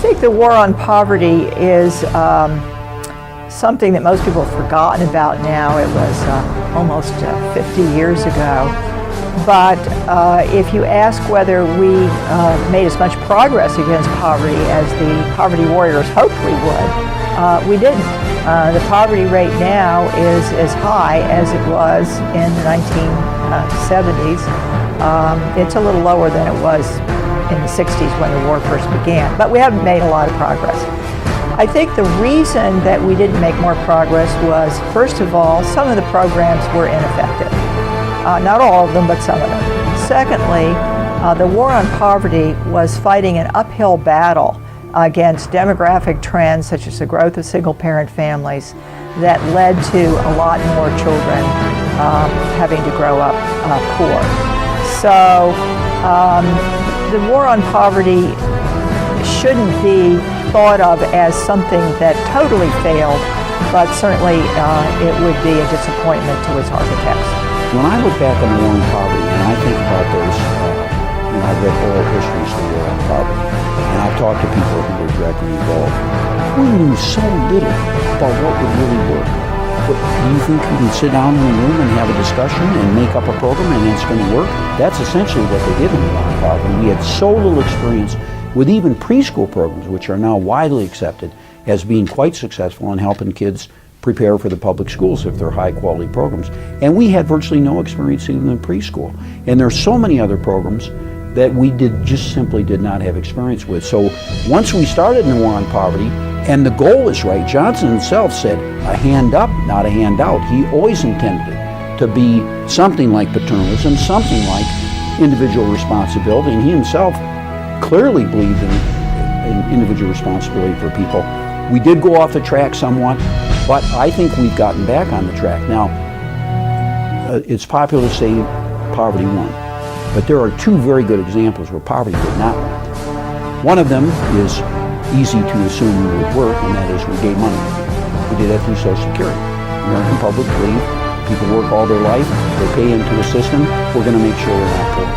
think the war on poverty is something that most people have forgotten about now. It was almost 50 years ago. But if you ask whether we made as much progress against poverty as the poverty warriors hoped we would, we didn't. The poverty rate now is as high as it was in the 1970s. It's a little lower than it was in the 60s when the war first began, but we haven't made a lot of progress. I think the reason that we didn't make more progress was, first of all, some of the programs were ineffective. Not all of them, but some of them. Secondly, the war on poverty was fighting an uphill battle against demographic trends such as the growth of single-parent families that led to a lot more children having to grow up poor. So the war on poverty shouldn't be thought of as something that totally failed, but certainly it would be a disappointment to its architects. When I look back on the war on poverty, and I think about those, I've read oral histories of the war on poverty, and I've talked to people who were directly involved. We knew so little about what would really work. But do you think we can sit down in a room and have a discussion and make up a program and it's going to work? That's essentially what they did in the war on poverty. We had so little experience with even preschool programs, which are now widely accepted as being quite successful in helping kids prepare for the public schools if they're high-quality programs. And we had virtually no experience even in preschool. And there's so many other programs that we just simply did not have experience with. So once we started in the war on poverty, and the goal is right, Johnson himself said, a hand up, not a handout. He always intended it to be something like paternalism, something like individual responsibility, and he himself clearly believed in individual responsibility for people. We did go off the track somewhat, but I think we've gotten back on the track. Now, it's popular to say poverty won, but there are two very good examples where poverty did not win. One of them is easy to assume would work, and that is we gave money. We did that through Social Security. The American public believe people work all their life, they pay into a system, we're going to make sure they're not poor.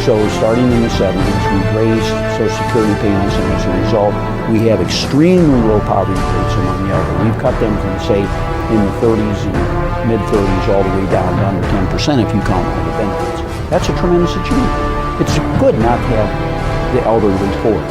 So starting in the 70s, we've raised Social Security payments, and as a result, we have extremely low poverty rates among the elderly. We've cut them from, say, in the 30s and mid-30s all the way down to under 10% if you count all the benefits. That's a tremendous achievement. It's good not to have the elderly poor.